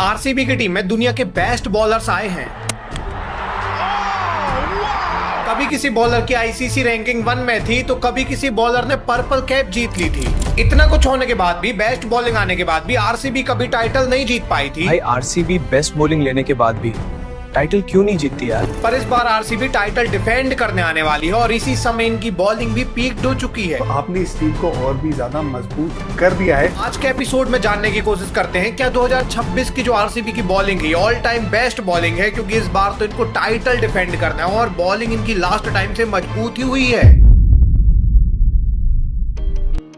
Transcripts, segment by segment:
RCB की team में दुनिया के बेस्ट बॉलर्स आए हैं। कभी किसी बॉलर की आईसीसी रैंकिंग 1 में थी तो कभी किसी बॉलर ने पर्पल कैप जीत ली थी। इतना कुछ होने के बाद भी, बेस्ट बॉलिंग आने के बाद भी आरसीबी कभी टाइटल नहीं जीत पाई थी। भाई आरसीबी बेस्ट बॉलिंग लेने के बाद भी टाइटल क्यों नहीं जीतती यार? पर इस बार आरसीबी टाइटल डिफेंड करने आने वाली है और इसी समय इनकी बॉलिंग भी पीक्ड हो चुकी है। तो आपने इस टीम को और भी ज्यादा मजबूत कर दिया है। आज के एपिसोड में जानने की कोशिश करते हैं क्या 2026 की जो आरसीबी की बॉलिंग है ऑल टाइम बेस्ट बॉलिंग है, क्योंकि इस बार तो इनको टाइटल डिफेंड करना है और बॉलिंग इनकी लास्ट टाइम से मजबूत ही हुई है।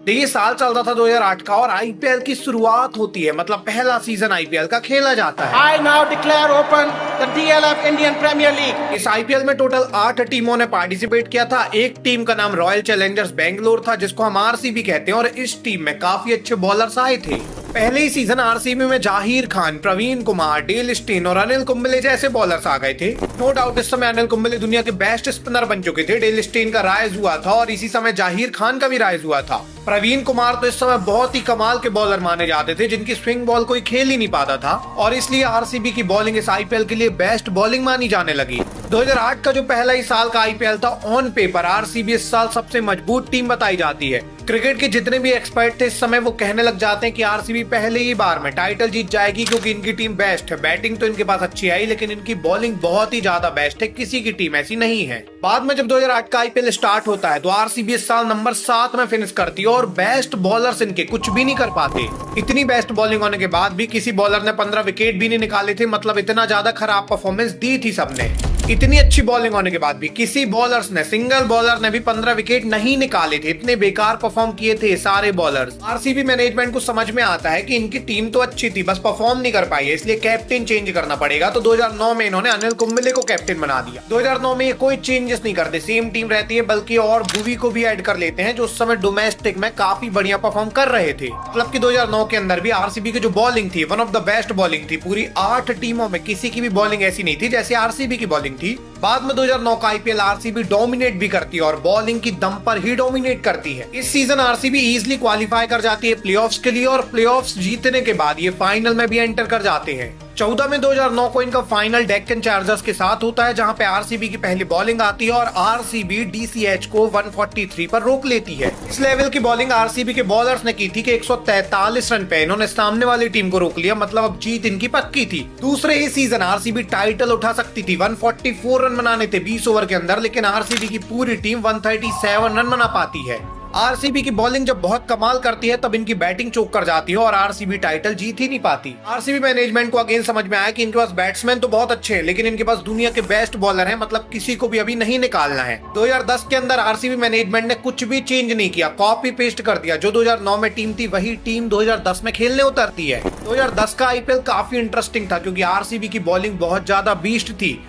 देखिए, साल चल रहा था 2008 का और आईपीएल की शुरुआत होती है, मतलब पहला सीजन आईपीएल का खेला जाता है। I now declare open the DLF Indian Premier League. इस आईपीएल में टोटल 8 टीमों ने पार्टिसिपेट किया था। एक टीम का नाम रॉयल चैलेंजर्स बेंगलोर था, जिसको हम आरसीबी कहते हैं, और इस टीम में काफी अच्छे बॉलर्स आए थे। पहले ही सीजन आरसीबी में जाहिर खान, प्रवीण कुमार, डेल स्टेन और अनिल कुंबले जैसे बॉलर्स आ गए थे। नो डाउट इस समय अनिल कुंबले दुनिया के बेस्ट स्पिनर बन चुके थे। डेल स्टेन का राइज हुआ था और इसी समय जाहिर खान का भी राइज हुआ था। प्रवीण कुमार तो इस समय बहुत ही कमाल के बॉलर माने जाते थे, जिनकी स्विंग बॉल कोई खेल ही नहीं पाता था, और इसलिए आरसीबी की बॉलिंग इस आईपीएल के लिए बेस्ट बॉलिंग मानी जाने लगी। 2008 का जो पहला ही साल का आईपीएल था, ऑन पेपर आरसीबी इस साल सबसे मजबूत टीम बताई जाती है। क्रिकेट के जितने भी एक्सपर्ट थे इस समय वो कहने लग जाते हैं कि आरसीबी पहले ही बार में टाइटल जीत जाएगी, क्योंकि इनकी टीम बेस्ट है। बैटिंग तो इनके पास अच्छी आई, लेकिन इनकी बॉलिंग बहुत ही ज्यादा बेस्ट है, किसी की टीम ऐसी नहीं है। बाद में जब 2008 का आईपीएल स्टार्ट होता है तो आरसीबी इस साल नंबर 7 में फिनिश करती है और बेस्ट बॉलर्स इनके कुछ भी नहीं कर पाते। इतनी बेस्ट बॉलिंग होने के बाद भी किसी बॉलर ने 15 विकेट भी नहीं निकाले थे, मतलब इतना ज्यादा खराब परफॉर्मेंस दी थी सबने। इतनी अच्छी बॉलिंग होने के बाद भी किसी बॉलर्स ने, सिंगल बॉलर ने भी 15 विकेट नहीं निकाले थे। इतने बेकार परफॉर्म किए थे सारे बॉलर्स। आरसीबी मैनेजमेंट को समझ में आता है कि इनकी टीम तो अच्छी थी, बस परफॉर्म नहीं कर पाई है, इसलिए कैप्टन चेंज करना पड़ेगा। तो 2009 में इन्होंने अनिल कुंबले को कैप्टन बना दिया। 2009 में ये कोई चेंजेस नहीं करते, सेम टीम रहती है, बल्कि और भुवी को भी ऐड कर लेते हैं, जो उस समय डोमेस्टिक में काफी बढ़िया परफॉर्म कर रहे थे। मतलब कि 2009 के अंदर भी आरसीबी की जो बॉलिंग थी one of the best bowling थी। पूरी 8 टीमों में किसी की भी बॉलिंग ऐसी नहीं थी जैसे आरसीबी की बॉलिंग थी। बाद में 2009 का आईपीएल आरसीबी डोमिनेट भी करती है और बॉलिंग की दम पर ही डोमिनेट करती है। इस सीजन आरसीबी इजीली क्वालिफाई कर जाती है प्लेऑफ्स के लिए, और प्लेऑफ्स जीतने के बाद ये फाइनल में भी एंटर कर जाते हैं। 14 में 2009 को इनका फाइनल डेक्कन चार्जर्स के साथ होता है, जहां पे आरसीबी की पहली बॉलिंग आती है और आरसीबी डीसीएच को 143 पर रोक लेती है। इस लेवल की बॉलिंग आरसीबी के बॉलर्स ने की थी कि 143 रन पे इन्होंने सामने वाली टीम को रोक लिया, मतलब अब जीत इनकी पक्की थी। दूसरे ही सीजन आरसीबी टाइटल उठा सकती थी। 144 रन बनाने थे 20 ओवर के अंदर, लेकिन आरसीबी की पूरी टीम 137 रन बना पाती है। आरसीबी की बॉलिंग जब बहुत कमाल करती है तब इनकी बैटिंग चोक कर जाती है और आरसीबी टाइटल जीत ही नहीं पाती। आरसीबी मैनेजमेंट को अगेन समझ में आया कि इनके पास बैट्समैन तो बहुत अच्छे हैं, लेकिन इनके पास दुनिया के बेस्ट बॉलर हैं, मतलब किसी को भी अभी नहीं निकालना है। 2010 के अंदर आरसीबी मैनेजमेंट ने कुछ भी चेंज नहीं किया, कॉपी पेस्ट कर दिया। जो 2009 में टीम थी वही टीम 2010 में खेलने उतरती है। 2010 का आईपीएल काफी इंटरेस्टिंग था, क्योंकि आरसीबी की बॉलिंग बहुत ज्यादा बीस्ट थी।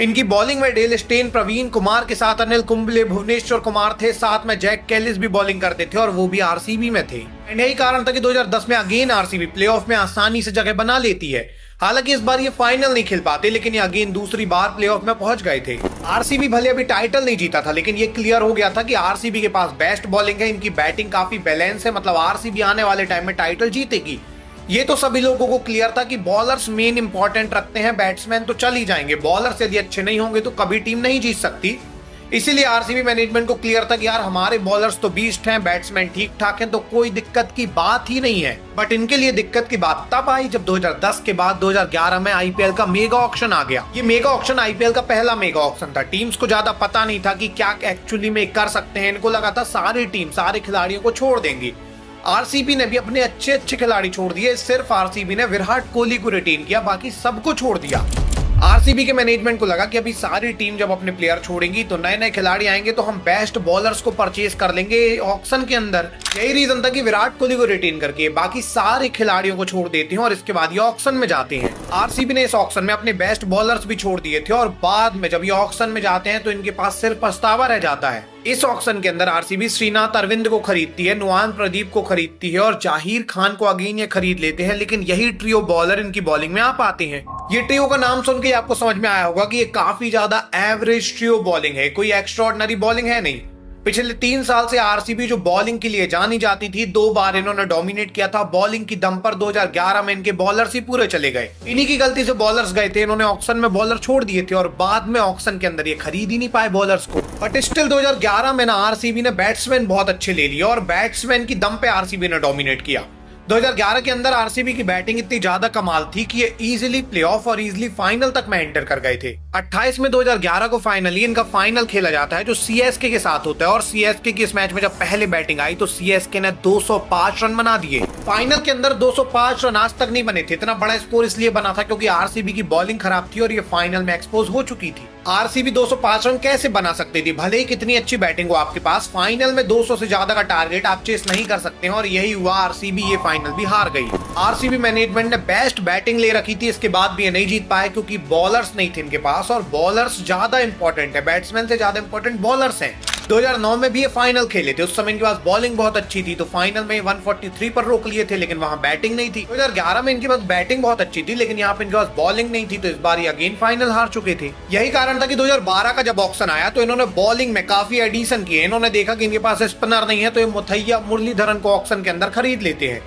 इनकी बॉलिंग में डेल स्टेन, प्रवीण कुमार के साथ अनिल कुंबले, भुवनेश्वर कुमार थे, साथ में जैक कैलिस भी बॉलिंग करते थे और वो भी आरसीबी में थे। यही कारण था कि 2010 में अगेन आरसीबी प्लेऑफ में आसानी से जगह बना लेती है। हालांकि इस बार ये फाइनल नहीं खेल पाते, लेकिन ये अगेन दूसरी बार प्लेऑफ में पहुंच गए थे। आरसीबी भले अभी टाइटल नहीं जीता था, लेकिन ये क्लियर हो गया था कि आरसीबी के पास बेस्ट बॉलिंग है, इनकी बैटिंग काफी बैलेंस है, मतलब आरसीबी आने वाले टाइम में टाइटल जीतेगी। ये तो सभी लोगों को क्लियर था कि बॉलर्स मेन इंपॉर्टेंट रखते हैं, बैट्समैन तो चल ही जाएंगे। बॉलर्स यदि अच्छे नहीं होंगे तो कभी टीम नहीं जीत सकती। इसीलिए आरसीबी मैनेजमेंट को क्लियर था कि यार हमारे बॉलर्स तो बीस्ट हैं, बैट्समैन ठीक ठाक हैं, तो कोई दिक्कत की बात ही नहीं है। बट इनके लिए दिक्कत की बात तब आई जब 2010 के बाद 2011 में आईपीएल का मेगा ऑक्शन आ गया। ये मेगा ऑक्शन आईपीएल का पहला मेगा ऑक्शन था। टीम्स को ज्यादा पता नहीं था कि क्या एक्चुअली में कर सकते हैं। इनको लगा था सारी टीम सारे खिलाड़ियों को छोड़ देंगी। आरसीबी ने भी अपने अच्छे अच्छे खिलाड़ी छोड़ दिए। सिर्फ आरसीबी ने विराट कोहली को रिटेन किया, बाकी सबको छोड़ दिया। आरसीबी के मैनेजमेंट को लगा कि अभी सारी टीम जब अपने प्लेयर छोड़ेंगी तो नए नए खिलाड़ी आएंगे, तो हम बेस्ट बॉलर्स को परचेज कर लेंगे ऑक्शन के अंदर। यही रीजन था कि विराट कोहली को रिटेन करके बाकी सारे खिलाड़ियों को छोड़ देते हैं और इसके बाद ये ऑक्शन में जाते हैं। आरसीबी ने इस ऑक्शन में अपने बेस्ट बॉलर्स भी छोड़ दिए थे और बाद में जब ये ऑक्शन में जाते हैं तो इनके पास सिर्फ पछतावा रह जाता है। इस ऑक्शन के अंदर आरसीबी श्रीनाथ अरविंद को खरीदती है, नुआन प्रदीप को खरीदती है और जाहिर खान को अगेन ये खरीद लेते हैं, लेकिन यही ट्रियो बॉलर इनकी बॉलिंग में आ पाते हैं। ये ट्रियो का नाम सुन के आपको समझ में आया होगा कि ये काफी ज्यादा एवरेज ट्रियो बॉलिंग है, कोई एक्स्ट्राऑर्डिनरी बॉलिंग है नहीं। पिछले 3 साल से आरसीबी जो बॉलिंग के लिए जानी जाती थी, 2 बार इन्होंने डोमिनेट किया था बॉलिंग की दम पर। 2011 में इनके बॉलर्स ही पूरे चले गए, इन्हीं की गलती से बॉलर्स गए थे, इन्होंने ऑक्शन में बॉलर छोड़ दिए थे और बाद में ऑक्शन के अंदर ये खरीद ही नहीं पाए बॉलर्स को। बट स्टिल 2011 में ना आरसीबी ने बैट्समैन बहुत अच्छे ले लिए और बैट्समैन की दम पे आरसीबी ने डोमिनेट किया। 2011 के अंदर आरसीबी की बैटिंग इतनी ज्यादा कमाल थी कि ये इजीली प्लेऑफ और इजीली फाइनल तक में एंटर कर गए थे। 28 में 2011 को फाइनली इनका फाइनल खेला जाता है जो सीएसके के साथ होता है और सीएसके की इस मैच में जब पहले बैटिंग आई तो सीएसके ने 205 रन बना दिए। फाइनल के अंदर 205 रन आज तक नहीं बने थे। इतना बड़ा स्कोर इसलिए बना था क्योंकि आरसीबी की बॉलिंग खराब थी और ये फाइनल में एक्सपोज हो चुकी थी। आरसीबी 205 रन कैसे बना सकती थी? भले ही कितनी अच्छी बैटिंग हो आपके पास, फाइनल में 200 से ज्यादा का टारगेट आप चेस नहीं कर सकते हैं और यही हुआ। आरसीबी ये फाइनल भी हार गई। आरसीबी मैनेजमेंट ने बेस्ट बैटिंग ले रखी थी, इसके बाद भी ये नहीं जीत पाए क्योंकि बॉलर्स नहीं थे इनके पास और बॉलर्स ज्यादा इंपॉर्टेंट है, बैट्समैन से ज्यादा इंपॉर्टेंट बॉलर्स हैं। 2009 में भी ये फाइनल खेले थे, उस समय इनके पास बॉलिंग बहुत अच्छी थी तो फाइनल में 143 पर रोक लिए थे, लेकिन वहां बैटिंग नहीं थी। 2011 में इनके पास बैटिंग बहुत अच्छी थी लेकिन यहाँ पे इनके पास बॉलिंग नहीं थी तो इस बार ये अगेन फाइनल हार चुके थे। यही कारण था कि 2012 का जब ऑक्शन आया तो इन्होंने बॉलिंग में काफी एडिशन किए। इन्होंने देखा कि इनके पास स्पिनर नहीं है तो ये मुथैया मुरलीधरन को ऑक्शन के अंदर खरीद लेते हैं।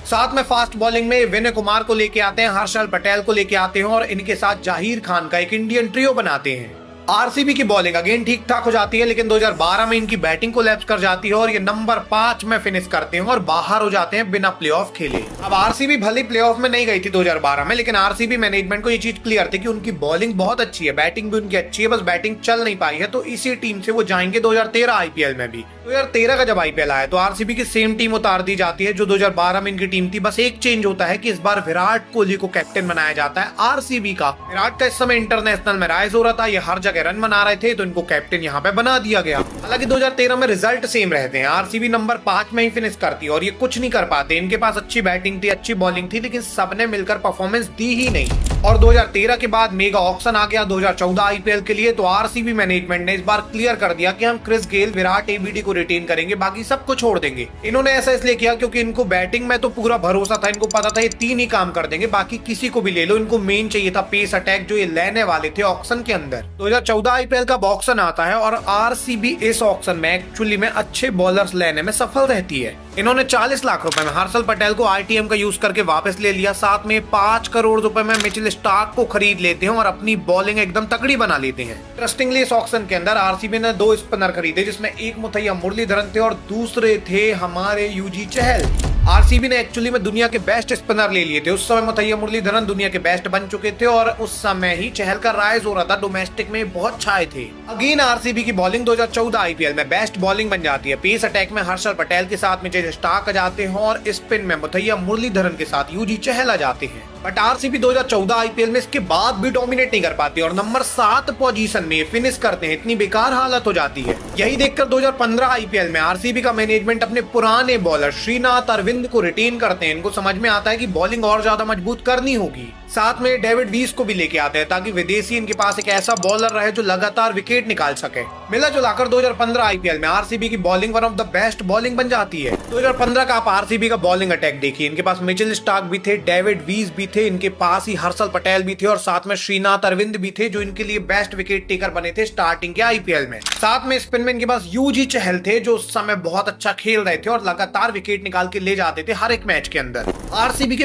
साथ में फास्ट बॉलिंग में विनय कुमार को लेके आते हैं, हर्षल पटेल को लेके आते हैं और इनके साथ जाहिर खान का एक इंडियन ट्रियो बनाते हैं। आरसीबी की बॉलिंग अगेन ठीक ठाक हो जाती है लेकिन 2012 में इनकी बैटिंग कोलैप्स कर जाती है और ये नंबर 5 में फिनिश करते हैं और बाहर हो जाते हैं बिना प्लेऑफ खेले। अब आरसीबी भले प्लेऑफ में नहीं गई थी 2012 में, लेकिन आरसीबी मैनेजमेंट को ये चीज क्लियर थी कि उनकी बॉलिंग बहुत अच्छी है, बैटिंग भी उनकी अच्छी है, बस बैटिंग चल नहीं पाई है। तो इसी टीम से वो जाएंगे 2013 आईपीएल में भी। 2013 का जब आईपीएल आया तो आरसीबी की सेम टीम उतार दी जाती है जो 2012 में इनकी टीम थी। बस एक चेंज होता है कि इस बार विराट कोहली को कैप्टन बनाया जाता है आरसीबी का। विराट का इस समय इंटरनेशनल में राइज हो रहा था, ये हर जगह रन बना रहे थे तो इनको कैप्टन यहाँ पे बना दिया गया। हालांकि 2013 में रिजल्ट सेम रहते हैं, आरसीबी नंबर 5 में ही फिनिश करती है और ये कुछ नहीं कर पाते। इनके पास अच्छी बैटिंग थी, अच्छी बॉलिंग थी, लेकिन सबने मिलकर परफॉर्मेंस दी ही नहीं। और 2013 के बाद मेगा ऑक्शन आ गया 2014 आईपीएल के लिए, तो आरसीबी मैनेजमेंट ने इस बार क्लियर कर दिया कि हम क्रिस गेल, विराट, एबीडी को रिटेन करेंगे, बाकी सबको छोड़ देंगे। इन्होंने ऐसा इसलिए किया क्योंकि इनको बैटिंग में तो पूरा भरोसा था, इनको पता था ये 3 ही काम कर देंगे, बाकी किसी को भी ले लो। इनको मेन चाहिए था पेस अटैक जो ये लेने वाले थे ऑक्शन के अंदर। 2014 आईपीएल का ऑक्शन आता है और आरसीबी इस ऑक्शन में एक्चुअली में अच्छे बॉलर्स लेने में सफल रहती है। इन्होंने 40 लाख रुपए में हर्षल पटेल को आरटीएम का यूज करके वापस ले लिया, साथ में 5 करोड़ रुपए में मिचेल स्टार्क को खरीद लेते हैं और अपनी बॉलिंग एकदम तकड़ी बना लेते हैं। इंटरेस्टिंगली इस ऑक्शन के अंदर आरसीबी ने 2 स्पिनर खरीदे जिसमें एक मुथैया मुरलीधरन थे और दूसरे थे हमारे यूजी चहल। आरसीबी ने एक्चुअली में दुनिया के बेस्ट स्पिनर ले लिए थे। उस समय मुथैया मुरलीधरन दुनिया के बेस्ट बन चुके थे और उस समय ही चहल का राइज हो रहा था, डोमेस्टिक में बहुत छाए थे। अगेन आरसीबी की बॉलिंग 2014 आईपीएल में बेस्ट बॉलिंग बन जाती है। पेस अटैक में हर्षल पटेल के साथ मिचेल स्टार्क आ जाते हैं और स्पिन में मुथैया मुरलीधरन के साथ यूजी चहल आ जाते हैं। बट आरसीबी 2014 आईपीएल में इसके बाद भी डोमिनेट नहीं कर पाती और नंबर 7 पोजीशन में फिनिश करते हैं। इतनी बेकार हालत हो जाती है। यही देखकर 2015 आईपीएल में आरसीबी का मैनेजमेंट अपने पुराने बॉलर श्रीनाथ अरविंद को रिटेन करते हैं। इनको समझ में आता है कि बॉलिंग और ज्यादा मजबूत करनी होगी। साथ में डेविड वीस को भी लेके आते हैं ताकि विदेशी इनके पास एक ऐसा बॉलर रहे जो लगातार विकेट निकाल सके। मिला जुलाकर 2015 आईपीएल में आरसीबी की bowling one of the best bowling बन जाती है। 2015 का आप आरसीबी का बॉलिंग अटैक देखिए, इनके पास मिचेल स्टार्क भी थे, डेविड वीस भी थे, इनके पास ही हर्षल पटेल भी थे और साथ में श्रीनाथ अरविंद भी थे जो इनके लिए बेस्ट विकेट टेकर बने थे स्टार्टिंग के आईपीएल में। साथ में स्पिन में इनके पास यूजी चहल थे जो उस समय बहुत अच्छा खेल रहे थे और लगातार विकेट निकाल के ले जाते थे हर एक मैच के अंदर। आरसीबी के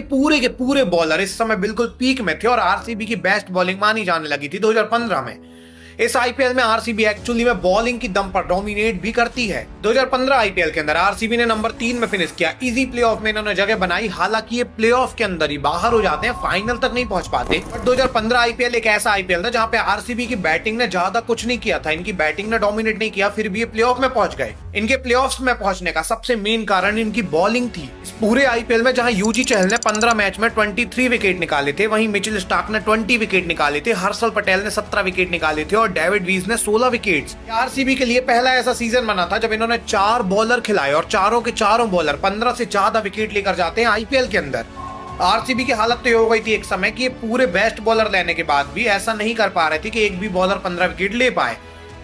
पूरे बॉलर इस समय बिल्कुल पीक में थे और आरसीबी की बेस्ट बॉलिंग मानी जाने लगी थी 2015 में। इस आईपीएल में आरसीबी एक्चुअली में बॉलिंग की दम पर डोमिनेट भी करती है। 2015 आईपीएल के अंदर आरसीबी ने नंबर 3 में फिनिश किया। इजी प्लेऑफ में इन्होंने जगह बनाई, हालांकि ये प्लेऑफ के अंदर ही बाहर हो जाते हैं, फाइनल तक नहीं पहुंच पाते। बट 2015 आईपीएल एक ऐसा आईपीएल था जहां पे आरसीबी की बैटिंग ने ज्यादा कुछ नहीं किया था, इनकी बैटिंग ने डोमिनेट नहीं किया, फिर भी ये प्लेऑफ में पहुंच गए। इनके प्लेऑफ्स में पहुंचने का सबसे मेन कारण इनकी बॉलिंग थी। इस पूरे आईपीएल में जहां यूजी चहल ने 15 मैच में 23 विकेट निकाले थे, वहीं मिचेल स्टार्क ने 20 विकेट निकाले थे, हर्षल पटेल ने 17 विकेट निकाले थे और डेविड वीस ने 16 विकेट्स। आरसीबी के लिए पहला ऐसा सीजन बना था जब इन्होंने 4 बॉलर खिलाए और चारों के चारों बॉलर 15 से ज्यादा विकेट लेकर जाते हैं आईपीएल के अंदर। आरसीबी की हालत तो ये हो गई थी एक समय कि ये पूरे बेस्ट बॉलर लेने के बाद भी ऐसा नहीं कर पा रहे थे कि एक भी बॉलर 15 विकेट ले पाए।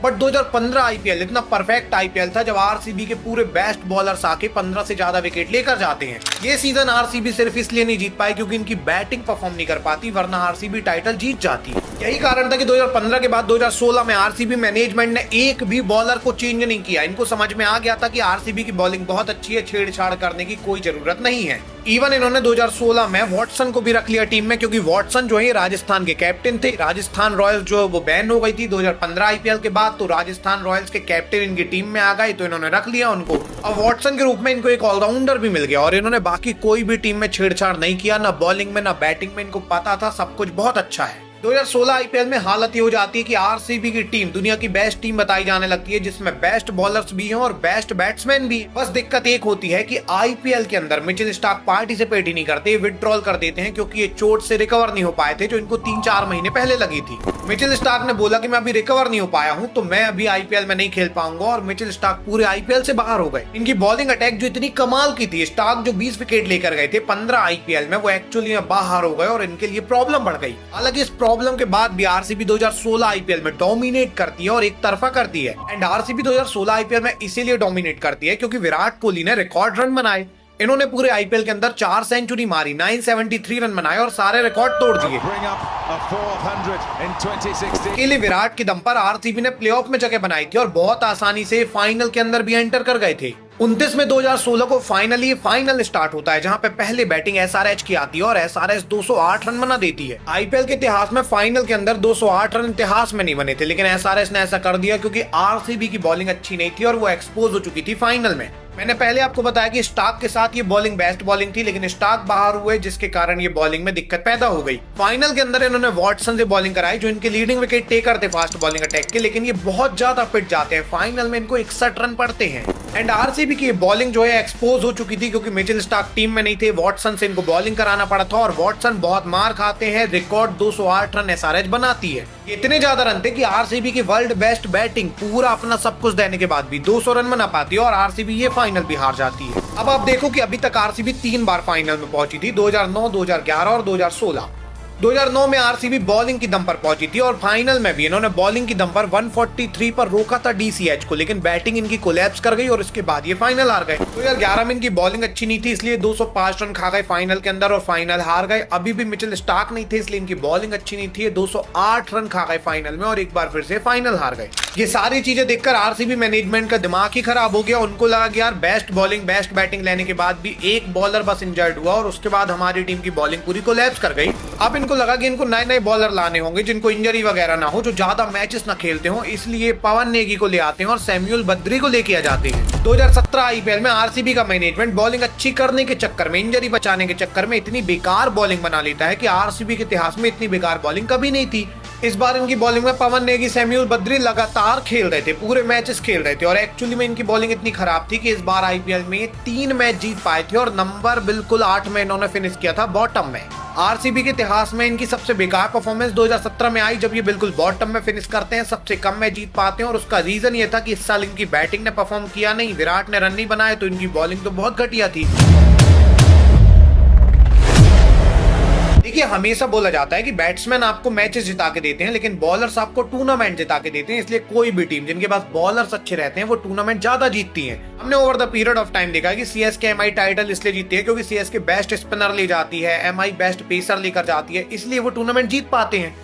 बट 2015 आईपीएल इतना परफेक्ट आईपीएल था जब आरसीबी के पूरे बेस्ट बॉलर्स आके 15 से ज्यादा विकेट लेकर जाते हैं। ये सीजन आरसीबी सिर्फ इसलिए नहीं जीत पाई क्योंकि इनकी बैटिंग परफॉर्म नहीं कर पाती, वरना आरसीबी टाइटल जीत जाती। यही कारण था कि 2015 के बाद 2016 में आरसीबी मैनेजमेंट ने एक भी बॉलर को चेंज नहीं किया। इनको समझ में आ गया था कि आरसीबी की बॉलिंग बहुत अच्छी है, छेड़छाड़ करने की कोई जरूरत नहीं है। इवन इन्होंने 2016 में वॉटसन को भी रख लिया टीम में, क्योंकि वॉटसन जो है राजस्थान के कैप्टन थे। राजस्थान रॉयल्स जो वो बैन हो गई थी 2015 आईपीएल के बाद, तो राजस्थान रॉयल्स के कैप्टन इनकी टीम में आ गए, तो इन्होंने रख लिया उनको। अब वॉटसन के रूप में इनको एक ऑलराउंडर भी मिल गया और इन्होंने बाकी कोई भी टीम में छेड़छाड़ नहीं किया, ना बॉलिंग में ना बैटिंग में। इनको पता था सब कुछ बहुत अच्छा है। 2016 आईपीएल में हालत ये हो जाती है कि आरसीबी की टीम दुनिया की बेस्ट टीम बताई जाने लगती है, जिसमें बेस्ट बॉलर्स भी हैं और बेस्ट बैट्समैन भी। बस दिक्कत एक होती है कि आईपीएल के अंदर मिचेल स्टार्क पार्टिसिपेट ही नहीं करते, विड्रॉल कर देते हैं, क्योंकि ये चोट से रिकवर नहीं हो पाए थे जो इनको 3-4 महीने पहले लगी थी। मिचेल स्टार्क ने बोला कि मैं अभी रिकवर नहीं हो पाया हूं, तो मैं अभी आईपीएल में नहीं खेल पाऊंगा, और मिचेल स्टार्क पूरे आईपीएल से बाहर हो गए। इनकी बॉलिंग अटैक जो इतनी कमाल की थी, स्टार्क जो 20 विकेट लेकर गए थे 15 आईपीएल में, वो एक्चुअली में बाहर हो गए और इनके लिए प्रॉब्लम बढ़ गई। हालांकि इस प्रॉब्लम के बाद भी आरसीबी 2016 आईपीएल में डोमिनेट करती है और एक तरफा करती है। एंड आरसीबी 2016 आईपीएल में इसीलिए डोमिनेट करती है क्योंकि विराट कोहली ने रिकॉर्ड रन बनाए। इन्होंने पूरे आईपीएल के अंदर 4 सेंचुरी मारी, 973 रन बनाए और सारे रिकॉर्ड तोड़ दिए। अकेले विराट के दम पर आरसीबी ने प्लेऑफ में जगह बनाई थी और बहुत आसानी से फाइनल के अंदर भी एंटर कर गए थे। 29 में 2016 को फाइनल स्टार्ट होता है, जहां पे पहले बैटिंग एसआरएच की आती है और एसआरएच 208 रन बना देती है। आईपीएल के इतिहास में फाइनल के अंदर 208 रन इतिहास में नहीं बने थे, लेकिन एसआरएच ने ऐसा कर दिया क्योंकि आरसीबी की बॉलिंग अच्छी नहीं थी और वो एक्सपोज हो चुकी थी फाइनल में। मैंने पहले आपको बताया कि स्टार्क के साथ ये बॉलिंग बेस्ट बॉलिंग थी, लेकिन स्टार्क बाहर हुए जिसके कारण ये बॉलिंग में दिक्कत पैदा हो गई। फाइनल के अंदर इन्होंने वॉटसन से बॉलिंग कराई जो इनके लीडिंग विकेट टेकर थे फास्ट बॉलिंग अटैक के, लेकिन ये बहुत ज्यादा पिट जाते हैं। फाइनल में इनको 61 रन पड़ते हैं। एंड आरसीबी की बॉलिंग जो है एक्सपोज हो चुकी थी क्योंकि मिचेल स्टार्क टीम में नहीं थे। वॉटसन से इनको बॉलिंग कराना पड़ा था और वॉटसन बहुत मार खाते हैं। रिकॉर्ड 208 रन एसआरएच बनाती है। इतने ज्यादा रन थे कि आरसीबी की वर्ल्ड बेस्ट बैटिंग पूरा अपना सब कुछ देने के बाद भी 200 रन बना पाती है और आरसीबी ये फाइनल भी हार जाती है। अब आप देखो कि अभी तक आरसीबी 3 बार फाइनल में पहुंची थी, 2009, 2011 और 2016। 2009 में आरसीबी बॉलिंग की दम पर पहुंची थी और फाइनल में भी इन्होंने बॉलिंग की दम पर 143 पर रोका था डीसीएच को, लेकिन बैटिंग इनकी कोलैप्स कर गई और इसके बाद ये फाइनल हार गए। 2011 में इनकी बॉलिंग अच्छी नहीं थी, इसलिए 205 रन खा गए फाइनल के अंदर और फाइनल हार गए। अभी भी मिचेल स्टार्क नहीं थे, इसलिए इनकी बॉलिंग अच्छी नहीं थी, 208 रन खा गए फाइनल में और एक बार फिर से फाइनल हार गए। ये सारी चीजें देखकर आरसीबी मैनेजमेंट का दिमाग ही खराब हो गया। उनको लगा कि यार बेस्ट बॉलिंग बेस्ट बैटिंग लेने के बाद भी एक बॉलर बस इंजर्ड हुआ और उसके बाद हमारी टीम की बॉलिंग पूरी कोलैप्स कर गई। अब इनको लगा कि इनको नए बॉलर लाने होंगे जिनको इंजरी वगैरह ना हो, जो ज्यादा मैचेस ना खेलते हो, इसलिए पवन नेगी को ले आते हैं और सैमुअल बद्री को लेके आ जाते हैं। 2017 आईपीएल में आरसीबी का मैनेजमेंट बॉलिंग अच्छी करने के चक्कर में, इंजरी बचाने के चक्कर में इतनी बेकार बॉलिंग बना लेता है कि आरसीबी के इतिहास में इतनी बेकार बॉलिंग कभी नहीं थी। इस बार इनकी बॉलिंग में पवन नेगी, सैमुअल बद्री लगातार खेल रहे थे, पूरे मैचेस खेल रहे थे और एक्चुअली में इनकी बॉलिंग इतनी खराब थी कि इस बार आईपीएल में 3 मैच जीत पाए थे और नंबर बिल्कुल 8 में इन्होंने फिनिश किया था बॉटम में। आरसीबी के इतिहास में इनकी सबसे बेकार परफॉर्मेंस 2017 में आई, जब ये बिल्कुल बॉटम में फिनिश करते हैं, सबसे कम मैच जीत पाते हैं और उसका रीजन ये था कि इस साल इनकी बैटिंग ने परफॉर्म किया नहीं, विराट ने रन नहीं बनाए, तो इनकी बॉलिंग तो बहुत घटिया थी। देखिए, हमेशा बोला जाता है कि बैट्समैन आपको मैचेस जिता के देते हैं, लेकिन बॉलर्स आपको टूर्नामेंट जिता के देते हैं। इसलिए कोई भी टीम जिनके पास बॉलर्स अच्छे रहते हैं वो टूर्नामेंट ज्यादा जीतती है। हमने over the period of time देखा है कि सीएसके एमआई टाइटल इसलिए जीतती है क्योंकि सीएसके बेस्ट स्पिनर ले जाती है, एमआई बेस्ट पेसर लेकर जाती है, इसलिए वो टूर्नामेंट जीत पाते हैं।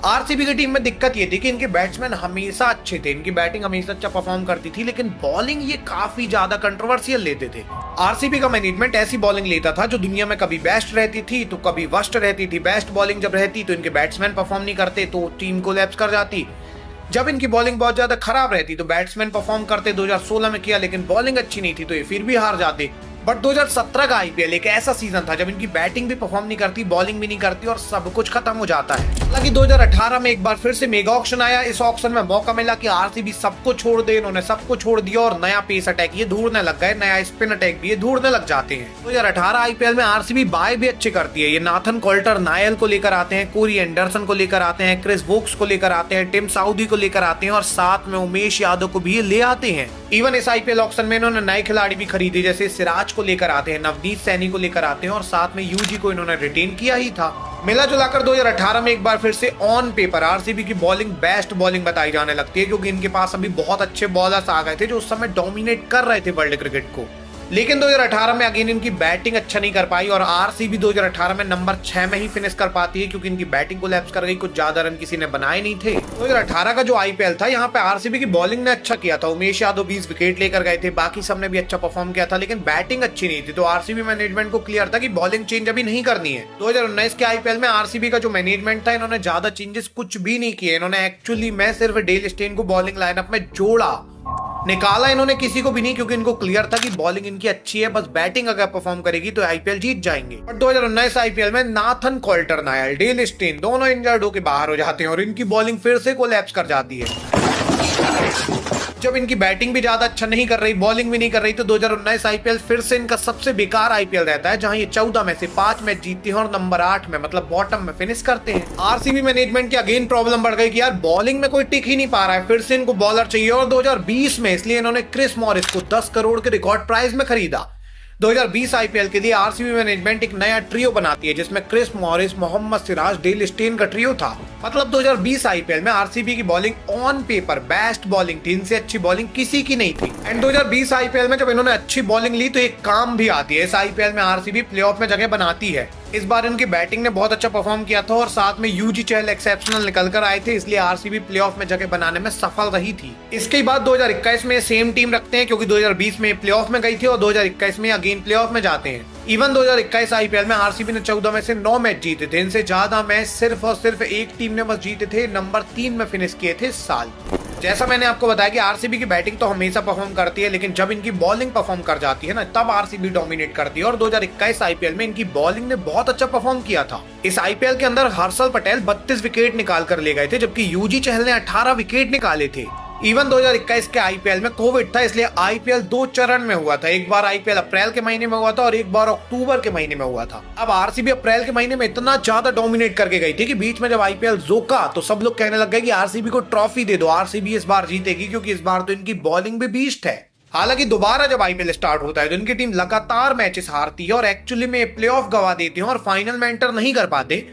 आरसीबी की टीम में दिक्कत ये थी कि इनके बैट्समैन हमेशा अच्छे थे, इनकी बैटिंग हमेशा अच्छा परफॉर्म करती थी, लेकिन बॉलिंग ये काफी ज्यादा कंट्रोवर्शियल लेते थे। आरसीबी का मैनेजमेंट ऐसी बॉलिंग लेता था जो दुनिया में कभी बेस्ट रहती थी तो कभी वर्स्ट रहती थी। बेस्ट बॉलिंग जब रहती तो इनके बैट्समैन परफॉर्म नहीं करते तो टीम कोलैप्स कर जाती। जब इनकी बॉलिंग बहुत ज्यादा खराब रहती तो बैट्समैन परफॉर्म करते। 2016 में किया, लेकिन बॉलिंग अच्छी नहीं थी तो ये फिर भी हार जाते। बट 2017 का आईपीएल एक ऐसा सीजन था जब इनकी बैटिंग भी परफॉर्म नहीं करती, बॉलिंग भी नहीं करती और सब कुछ खत्म हो जाता है। हालांकि 2018 में एक बार फिर से मेगा ऑक्शन आया। इस ऑक्शन में मौका मिला कि आरसीबी सबको छोड़ दे, इन्होंने सबको छोड़ दिया और नया पेस अटैक ये ढूंढने लग गए, नया स्पिन अटैक भी ये ढूंढने लग जाते हैं। 2018 आईपीएल में आरसीबी बाय भी अच्छे करती है। ये नाथन कोल्टर नायल को लेकर आते हैं, कोरी एंडरसन को लेकर आते हैं, क्रिस वोक्स को लेकर आते हैं, टिम साउदी को लेकर आते हैं और साथ में उमेश यादव को भी ले आते हैं। इवन इस आईपीएल ऑक्शन में इन्होंने नए खिलाड़ी भी खरीदे, जैसे सिराज को लेकर आते हैं, नवनीत सैनी को लेकर आते हैं और साथ में यूजी को इन्होंने रिटेन किया ही था। मिला जुलाकर 2018 में एक बार फिर से ऑन पेपर आरसीबी की बॉलिंग बेस्ट बॉलिंग बताई जाने लगती है, क्योंकि इनके पास अभी बहुत अच्छे बॉलर्स आ गए थे जो उस समय डोमिनेट कर रहे थे वर्ल्ड क्रिकेट को। लेकिन 2018 में अगेन इनकी बैटिंग अच्छा नहीं कर पाई और आरसीबी 2018 में नंबर 6 में ही फिनिश कर पाती है, क्योंकि इनकी बैटिंग कोलैप्स कर गई, कुछ ज्यादा रन किसी ने बनाए नहीं थे। 2018 का जो आईपीएल था, यहाँ पे आरसीबी की बॉलिंग ने अच्छा किया था। उमेश यादव 20 विकेट लेकर गए थे, बाकी सबने भी अच्छा परफॉर्म किया था, लेकिन बैटिंग अच्छी नहीं थी। तो आरसीबी मैनेजमेंट को क्लियर था कि बॉलिंग चेंज अभी नहीं करनी है। 2019 के आईपीएल में आरसीबी का जो मैनेजमेंट था, इन्होंने ज्यादा चेंजेस कुछ भी नहीं किए। इन्होंने एक्चुअली मैं सिर्फ डेल स्टेन को बॉलिंग लाइनअप में जोड़ा, निकाला इन्होंने किसी को भी नहीं, क्योंकि इनको क्लियर था कि बॉलिंग इनकी अच्छी है, बस बैटिंग अगर परफॉर्म करेगी तो आईपीएल जीत जाएंगे। और 2019 आईपीएल में नाथन कोल्टर-नायल, डेल स्टेन दोनों इंजर्ड होकर बाहर हो जाते हैं और इनकी बॉलिंग फिर से कोलैप्स कर जाती है। जब इनकी बैटिंग भी ज्यादा अच्छा नहीं कर रही, बॉलिंग भी नहीं कर रही, तो 2019 आईपीएल फिर से इनका सबसे बेकार आईपीएल रहता है, जहां ये 14 में से 5 मैच जीतते हैं और नंबर 8 में मतलब बॉटम में फिनिश करते हैं। आरसीबी मैनेजमेंट की अगेन प्रॉब्लम बढ़ गई कि यार बॉलिंग में कोई टिक ही नहीं पा रहा है, फिर से इनको बॉलर चाहिए। और 2020 में इसलिए इन्होंने क्रिस मॉरिस को 10 करोड़ के रिकॉर्ड प्राइस में खरीदा। 2020 आईपीएल के लिए आरसीबी मैनेजमेंट एक नया ट्रियो बनाती है, जिसमें Chris Morris, Mohammed Siraj, Dale Steyn का ट्रियो था। मतलब 2020 आईपीएल में आरसीबी की bowling on paper best bowling थी, इनसे अच्छी बॉलिंग किसी की नहीं थी। एंड 2020 आईपीएल में जब इन्होंने अच्छी बॉलिंग ली तो एक काम भी आती है। इस आईपीएल में आरसीबी प्लेऑफ में जगह बनाती है। इस बार इनकी बैटिंग ने बहुत अच्छा परफॉर्म किया था और साथ में यूजी चहल एक्सेप्शनल निकल कर आए थे, इसलिए आरसीबी प्लेऑफ में जगह बनाने में सफल रही थी। इसके बाद 2021 में सेम टीम रखते हैं, क्योंकि 2020 में प्लेऑफ में गई थी और 2021 में अगेन प्लेऑफ में जाते हैं। इवन 2021 आईपीएल में आरसीबी ने 14 में से 9 मैच जीते थे। इनसे ज्यादा मैच सिर्फ और सिर्फ एक टीम ने बस जीते थे, नंबर 3 में फिनिश किए थे इस साल। जैसा मैंने आपको बताया कि आरसीबी की बैटिंग तो हमेशा परफॉर्म करती है, लेकिन जब इनकी बॉलिंग परफॉर्म कर जाती है ना, तब आरसीबी डोमिनेट करती है। और 2021 आईपीएल में इनकी बॉलिंग ने बहुत अच्छा परफॉर्म किया था। इस आईपीएल के अंदर हर्षल पटेल 32 विकेट निकाल कर ले गए थे, जबकि यूजी चहल ने 18 विकेट निकाले थे। इवन 2021 के आईपीएल में कोविड था, इसलिए आईपीएल 2 चरण में हुआ था। एक बार आईपीएल अप्रैल के महीने में हुआ था और एक बार अक्टूबर के महीने में हुआ था। अब आरसीबी अप्रैल के महीने में इतना ज्यादा डोमिनेट करके गई थी कि बीच में जब आईपीएल जोका तो सब लोग कहने लग गए कि आरसीबी को ट्रॉफी दे दो, आरसीबी इस बार जीतेगी, क्योंकि इस बार तो इनकी बॉलिंग भी बीस्ट है। हालांकि दोबारा जब आईपीएल स्टार्ट होता है तो इनकी टीम लगातार मैचेस हारती है और एक्चुअली में प्लेऑफ गवा देती है और फाइनल में एंटर नहीं कर पाते।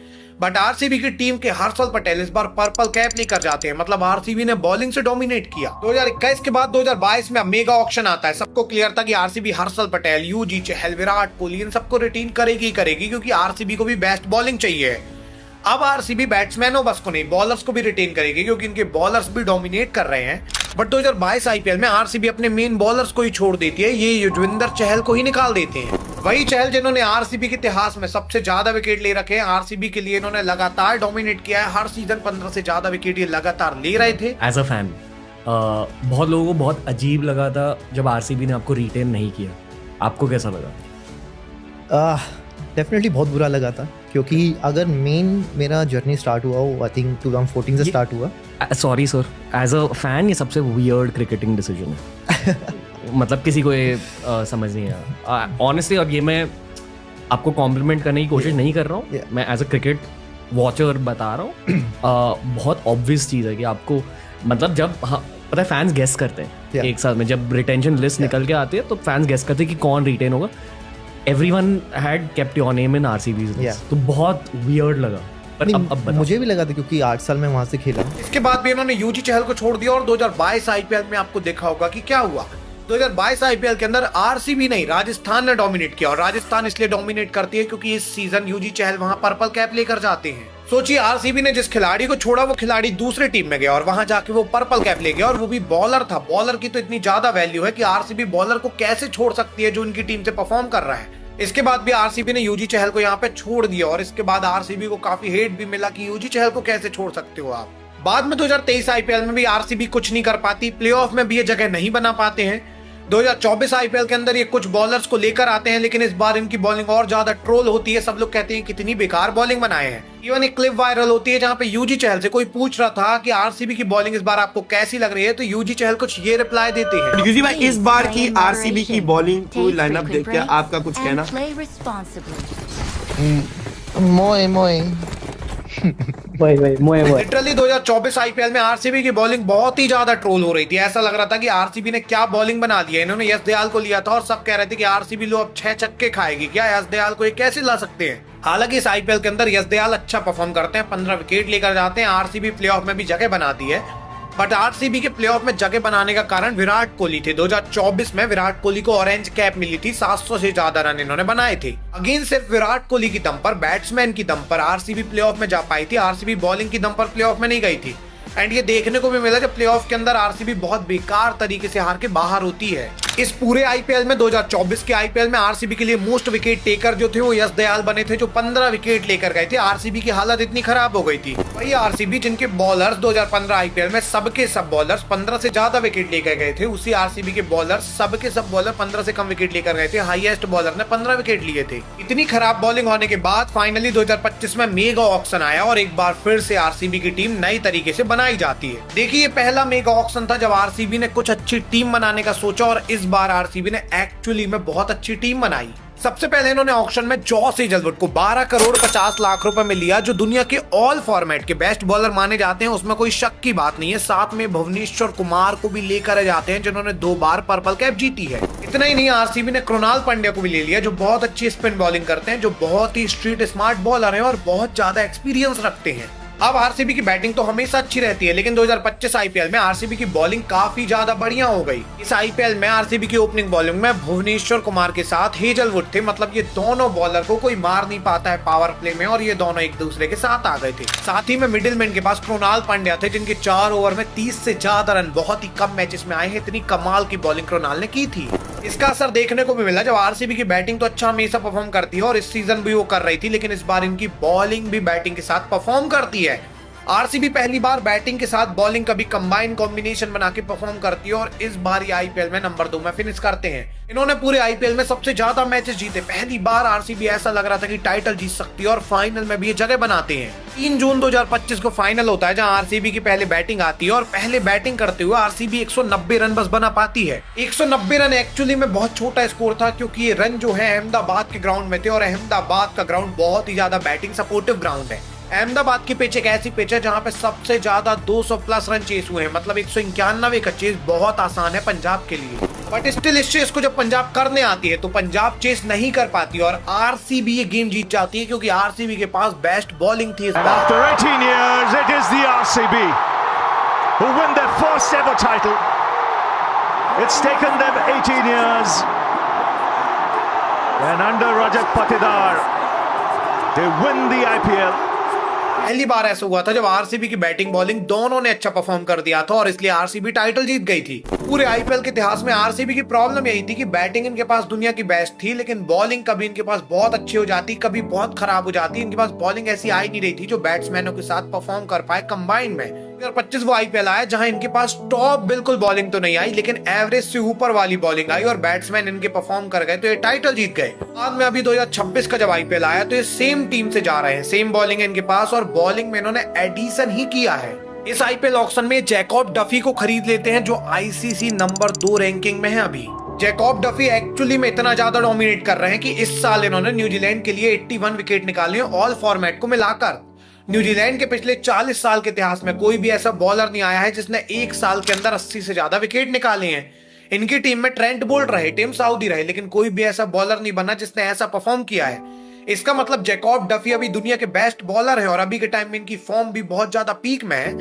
बट आरसीबी की टीम के हर्षल पटेल इस बार पर्पल कैप लेकर जाते हैं, मतलब आरसीबी ने बॉलिंग से डोमिनेट किया। 2021 के बाद 2022 में मेगा ऑक्शन आता है। सबको क्लियर था कि आरसीबी हर्षल पटेल, यूजी चहल, विराट कोहली इन सबको रिटेन करेगी, क्योंकि आरसीबी को भी बेस्ट बॉलिंग चाहिए। अब आरसीबी बैट्समैनों बस को नहीं, बॉलर्स को भी रिटेन करेगी, क्योंकि इनके बॉलर्स भी डोमिनेट कर रहे हैं। बट 2022 आईपीएल में आरसीबी अपने मेन बॉलर्स को ही छोड़ देती है, ये युजवेंद्र चहल को ही निकाल देते हैं। वही चहल जिन्होंने आरसीबी के इतिहास में सबसे ज्यादा विकेट ले रखे हैं। आरसीबी के लिए इन्होंने लगातार डोमिनेट किया है, हर सीजन 15 से ज्यादा विकेट ये लगातार ले रहे थे। एज अ फैन बहुत लोगों को बहुत अजीब लगा था जब आरसीबी ने आपको रिटेन नहीं किया। आपको कैसा लगा? डेफिनेटली बहुत बुरा लगा था, क्योंकि अगर मेन मेरा जर्नी स्टार्ट हुआ वो आई थिंक 2014 से स्टार्ट हुआ। Sorry sir, as a fan ये सबसे वियर्ड क्रिकेटिंग डिसीजन है। मतलब किसी को ये समझ नहीं आया ऑनेस्टली। और ये मैं आपको कॉम्प्लीमेंट करने की कोशिश नहीं कर रहा हूँ, मैं एज अ क्रिकेट वॉचर बता रहा हूँ। बहुत ऑब्वियस चीज़ है कि आपको मतलब जब पता है फैंस गेस करते हैं एक साथ में, जब रिटेंशन लिस्ट निकल के आती है तो फैंस गेस करते हैं कि कौन रिटेन होगा। Everyone had kept your name in RCB's list. तो बहुत weird लगा। पर अब मुझे भी लगा था, क्योंकि 8 साल में वहां से खेला। इसके बाद भी इन्होंने यूजी चहल को छोड़ दिया और 2022 आईपीएल में आपको देखा होगा कि क्या हुआ। 2022 आईपीएल के अंदर आरसीबी नहीं, राजस्थान ने डोमिनेट किया। और राजस्थान इसलिए डोमिनेट करती है क्योंकि इस सीजन यूजी चहल वहां पर्पल कैप लेकर जाते हैं। सोचिए, आरसीबी ने जिस खिलाड़ी को छोड़ा वो खिलाड़ी दूसरे टीम में गया और वहां जाके वो पर्पल कैप ले गया, और वो भी बॉलर था। बॉलर की तो इतनी ज्यादा वैल्यू है कि आरसीबी बॉलर को कैसे छोड़ सकती है जो उनकी टीम से परफॉर्म कर रहा है। इसके बाद भी आरसीबी ने यूजी चहल को यहाँ पे छोड़ दिया और इसके बाद आरसीबी को काफी हेट भी मिला कि यूजी चहल को कैसे छोड़ सकते हो आप। बाद में 2023 आईपीएल में भी आरसीबी कुछ नहीं कर पाती, प्लेऑफ में भी ये जगह नहीं बना पाते हैं। 2024 आईपीएल के अंदर ये कुछ बॉलर्स को लेकर आते हैं, लेकिन इस बार इनकी बॉलिंग और ज्यादा ट्रोल होती है। सब लोग कहते हैं कितनी बेकार बॉलिंग बनाए हैं। इवन एक क्लिप वायरल होती है जहां पे यूजी चहल से कोई पूछ रहा था कि आरसीबी की बॉलिंग इस बार आपको कैसी लग रही है, तो यूजी चहल कुछ ये रिप्लाई देते हैं। यूजी भाई, इस बार की आरसीबी की बॉलिंग को लाइनअप देख के आपका कुछ कहना? मोए मोए वही मोए लिटरली 2024 आईपीएल में आरसीबी की बॉलिंग बहुत ही ज्यादा ट्रोल हो रही थी। ऐसा लग रहा था कि आरसीबी ने क्या बॉलिंग बना दिया। इन्होंने यश दयाल को लिया था और सब कह रहे थे कि आरसीबी लो अब 6 छक्के खाएगी क्या, यश दयाल को ये कैसे ला सकते हैं। हालांकि इस आईपीएल के अंदर यश दयाल अच्छा परफॉर्म करते हैं, 15 विकेट लेकर जाते हैं, आरसीबी प्लेऑफ में भी जगह बनाती है। बट आरसीबी के प्लेऑफ में जगह बनाने का कारण विराट कोहली थे। 2024 में विराट कोहली को ऑरेंज कैप मिली थी, 700 से ज्यादा रन इन्होंने बनाए थे। अगेन सिर्फ विराट कोहली की दम पर, बैट्समैन की दम पर आरसीबी प्लेऑफ में जा पाई थी। आरसीबी बॉलिंग की दम पर प्लेऑफ में नहीं गई थी। एंड ये देखने को भी मिला कि प्लेऑफ के अंदर आरसीबी बहुत बेकार तरीके से हार के बाहर होती है। इस पूरे आईपीएल में 2024 के आईपीएल में आरसीबी के लिए मोस्ट विकेट टेकर जो थे वो यश दयाल बने थे, जो 15 विकेट लेकर गए थे। आरसीबी की हालत इतनी खराब हो गई थी। वही आरसीबी जिनके बॉलर्स 2015 आईपीएल में सबके सब बॉलर्स 15 से ज्यादा विकेट लेकर गए थे, उसी आरसीबी के बॉलर्स सबके सब बॉलर 15 से कम विकेट लेकर गए थे। हाईएस्ट बॉलर ने 15 विकेट लिए थे। इतनी खराब बॉलिंग होने के बाद फाइनली 2025 में मेगा ऑक्शन आया और एक बार फिर से आरसीबी की टीम नई तरीके से बनाई जाती है। देखिए, ये पहला मेगा ऑक्शन था जब आरसीबी ने कुछ अच्छी टीम बनाने का सोचा और इस बार आरसीबी ने एक्चुअली में बहुत अच्छी टीम बनाई। सबसे पहले इन्होंने ऑक्शन में जॉस हेजलवुड को 12 करोड़ 50 लाख रुपए में लिया, जो दुनिया के ऑल फॉर्मेट के बेस्ट बॉलर माने जाते हैं, उसमें कोई शक की बात नहीं है। साथ में भुवनेश्वर कुमार को भी लेकर जाते हैं, जिन्होंने 2 बार पर्पल कैप जीती है। इतना ही नहीं, आरसीबी ने कृणाल पांड्या को भी ले लिया, जो बहुत अच्छी स्पिन बॉलिंग करते हैं, जो बहुत ही स्ट्रीट स्मार्ट बॉलर हैं और बहुत ज्यादा एक्सपीरियंस रखते हैं। अब आरसीबी की बैटिंग तो हमेशा अच्छी रहती है, लेकिन 2025 आईपीएल में आरसीबी की बॉलिंग काफी ज्यादा बढ़िया हो गई। इस आईपीएल में आरसीबी की ओपनिंग बॉलिंग में भुवनेश्वर कुमार के साथ हेजलवुड थे। मतलब ये दोनों बॉलर को कोई मार नहीं पाता है पावर प्ले में, और ये दोनों एक दूसरे के साथ आ गए थे। साथ ही में मिडिलमैन के पास कृणाल पांड्या थे, जिनके 4 ओवर में 30 से ज्यादा रन बहुत ही कम मैचेस में आए हैं। इतनी कमाल की बॉलिंग कृणाल ने की थी। इसका असर देखने को भी मिला जब आरसीबी की बैटिंग तो अच्छा हमेशा परफॉर्म करती है और इस सीजन भी वो कर रही थी, लेकिन इस बार इनकी बॉलिंग भी बैटिंग के साथ परफॉर्म करती है। आरसीबी पहली बार बैटिंग के साथ बॉलिंग का भी कंबाइन कॉम्बिनेशन बना के परफॉर्म करती है और इस बार ये आईपीएल में नंबर 2 में फिनिश करते हैं। इन्होंने पूरे आईपीएल में सबसे ज्यादा मैचेस जीते। पहली बार आरसीबी ऐसा लग रहा था कि टाइटल जीत सकती है और फाइनल में भी ये जगह बनाते हैं। 3 जून 2025 को फाइनल होता है, जहां आरसीबी की पहले बैटिंग आती है और पहले बैटिंग करते हुए आरसीबी 190 रन बस बना पाती है। 190 रन एक्चुअली में बहुत छोटा स्कोर था, क्योंकि ये रन जो है अहमदाबाद के ग्राउंड में थे और अहमदाबाद का ग्राउंड बहुत ही ज्यादा बैटिंग सपोर्टिव ग्राउंड है। अहमदाबाद की पिच एक ऐसी पिच है जहां पे सबसे ज्यादा 200 प्लस रन चेस हुए हैं। मतलब 191 का चेस बहुत आसान है पंजाब के लिए, बट स्टिल इस चेस को जब पंजाब करने आती है तो पंजाब चेस नहीं कर पाती और आरसीबी ये गेम जीत जाती है, क्योंकि आरसीबी के पास बेस्ट बॉलिंग थी इस बार। After 18 years, it is the RCB who win their first ever title. It's taken them 18 years, and under Rajat Patidar, they win the IPL. पहली बार ऐसा हुआ था जब आरसीबी की बैटिंग बॉलिंग दोनों ने अच्छा परफॉर्म कर दिया था और इसलिए आरसीबी टाइटल जीत गई थी। पूरे आईपीएल के इतिहास में आरसीबी की प्रॉब्लम यही थी कि बैटिंग इनके पास दुनिया की बेस्ट थी, लेकिन बॉलिंग कभी इनके पास बहुत अच्छी हो जाती, कभी बहुत खराब हो जाती। इनके पास बॉलिंग ऐसी आई नहीं रही थी जो बैट्समैनों के साथ परफॉर्म कर पाए कंबाइन में। 2025 वो आईपीएल आया जहां इनके पास टॉप बिल्कुल बॉलिंग तो नहीं आई, लेकिन एवरेज से ऊपर वाली बॉलिंग आई और बैट्समैन इनके परफॉर्म कर गए तो ये टाइटल जीत गए। बाद में अभी 2026 का जब आईपीएल आया तो ये सेम टीम से जा रहे हैं, सेम बॉलिंग है इनके पास और बॉलिंग में इन्होंने एडिशन ही किया है। इस आईपीएल ऑक्शन में जैकॉब डफी को खरीद लेते हैं, जो आईसीसी नंबर 2 रैंकिंग में है अभी। जैकॉब डफी एक्चुअली में इतना ज्यादा डोमिनेट कर रहे हैं कि इस साल इन्होंने न्यूजीलैंड के लिए 81 विकेट निकाले हैं ऑल फॉर्मेट को मिलाकर। न्यूजीलैंड के पिछले 40 साल के इतिहास में कोई भी ऐसा बॉलर नहीं आया है जिसने एक साल के अंदर 80 से ज्यादा विकेट निकाले हैं। इनकी टीम में ट्रेंट बोल्ट रहे, टिम साउदी रहे, लेकिन कोई भी ऐसा बॉलर नहीं बना जिसने ऐसा परफॉर्म किया है। इसका मतलब जैकॉब डफी अभी दुनिया के बेस्ट बॉलर है और अभी के टाइम में इनकी फॉर्म भी बहुत ज्यादा पीक में है।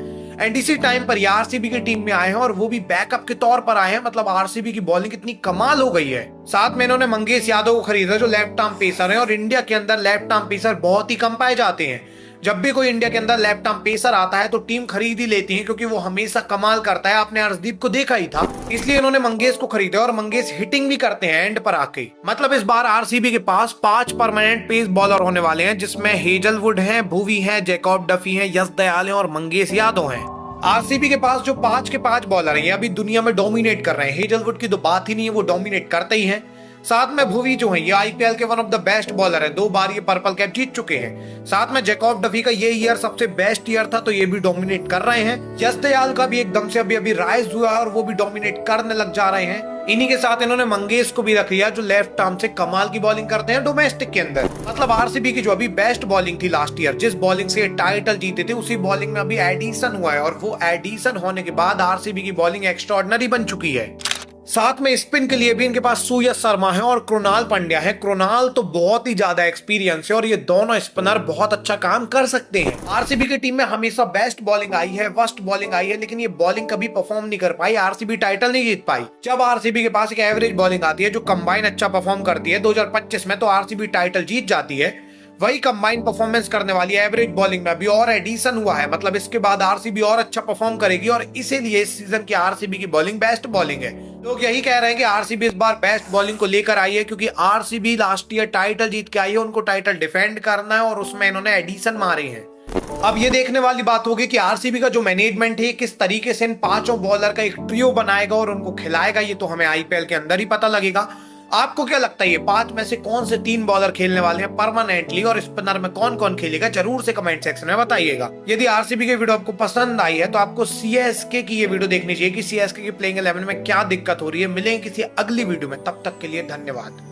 एंड इसी टाइम पर आरसीबी की टीम में आए हैं और वो भी बैकअप के तौर पर आए हैं। मतलब आरसीबी की बॉलिंग इतनी कमाल हो गई है। साथ में इन्होंने मंगेश यादव को खरीदा, जो लेफ्ट आर्म पेसर है और इंडिया के अंदर लेफ्ट आर्म पेसर बहुत ही कम पाए जाते हैं। जब भी कोई इंडिया के अंदर लेफ्ट आर्म पेसर आता है तो टीम खरीद ही लेती है, क्योंकि वो हमेशा कमाल करता है। आपने अर्शदीप को देखा ही था, इसलिए इन्होंने मंगेश को खरीदा और मंगेश हिटिंग भी करते हैं एंड पर आके। मतलब इस बार आरसीबी के पास 5 परमानेंट पेस बॉलर होने वाले हैं, जिसमें हेजलवुड हैं, भुवी हैं, जैकॉब डफी हैं, यश दयाल हैं और मंगेश यादव हैं। आरसीबी के पास जो 5 के 5 बॉलर हैं, ये अभी दुनिया में डोमिनेट कर रहे हैं। हेजलवुड की तो बात ही नहीं है, वो डोमिनेट करते ही हैं। साथ में भुवी जो है ये आईपीएल के one of the best bowler है, 2 बार ये पर्पल कैप जीत चुके हैं। साथ में जैकॉब डफी का ये ईयर सबसे बेस्ट ईयर था, तो ये भी डोमिनेट कर रहे हैं। यश दयाल का भी एकदम से अभी राइज हुआ और वो भी डोमिनेट करने लग जा रहे हैं। इन्हीं के साथ इन्होंने मंगेश को भी रख लिया जो लेफ्ट आर्म से कमाल की बॉलिंग करते हैं डोमेस्टिक के अंदर। मतलब आरसीबी की जो अभी बेस्ट बॉलिंग थी लास्ट ईयर, जिस बॉलिंग से टाइटल जीते थे, उसी बॉलिंग में अभी एडिशन हुआ है और वो एडिशन होने के बाद आरसीबी की बॉलिंग एक्स्ट्राऑर्डिनरी बन चुकी है। साथ में स्पिन के लिए भी इनके पास सूर्य शर्मा है और कृणाल पंड्या है। कृणाल तो बहुत ही ज्यादा एक्सपीरियंस है और ये दोनों स्पिनर बहुत अच्छा काम कर सकते हैं। आरसीबी की टीम में हमेशा बेस्ट बॉलिंग आई है, वर्स्ट बॉलिंग आई है, लेकिन ये बॉलिंग कभी परफॉर्म नहीं कर पाई। आरसीबी टाइटल नहीं जीत पाई। जब आरसीबी के पास एक एवरेज बॉलिंग आती है जो कंबाइन अच्छा परफॉर्म करती है 2025 में, तो आरसीबी टाइटल जीत जाती है। वही कंबाइन परफॉर्मेंस करने वाली एवरेज बॉलिंग में अभी और एडिशन हुआ है, मतलब इसके बाद आरसीबी और अच्छा परफॉर्म करेगी और इसीलिए इस सीजन की आरसीबी की बॉलिंग बेस्ट बॉलिंग है। लोग यही कह रहे हैं कि आरसीबी इस बार बेस्ट बॉलिंग को लेकर आई है क्योंकि आरसीबी लास्ट ईयर टाइटल जीत के आई है, उनको टाइटल डिफेंड करना है और उसमें इन्होंने एडिशन मारे हैं। अब ये देखने वाली बात होगी कि आरसीबी का जो मैनेजमेंट है किस तरीके से इन पांचों बॉलर का एक ट्रियो बनाएगा और उनको खिलाएगा, ये तो हमें आईपीएल के अंदर ही पता लगेगा। आपको क्या लगता है ये 5 में से कौन से 3 बॉलर खेलने वाले हैं परमानेंटली और स्पिनर में कौन कौन खेलेगा, जरूर से कमेंट सेक्शन में बताइएगा। यदि आरसीबी की वीडियो आपको पसंद आई है तो आपको सीएसके की ये वीडियो देखनी चाहिए कि सीएसके की प्लेइंग 11 में क्या दिक्कत हो रही है। मिलेंगे किसी अगली वीडियो में, तब तक के लिए धन्यवाद।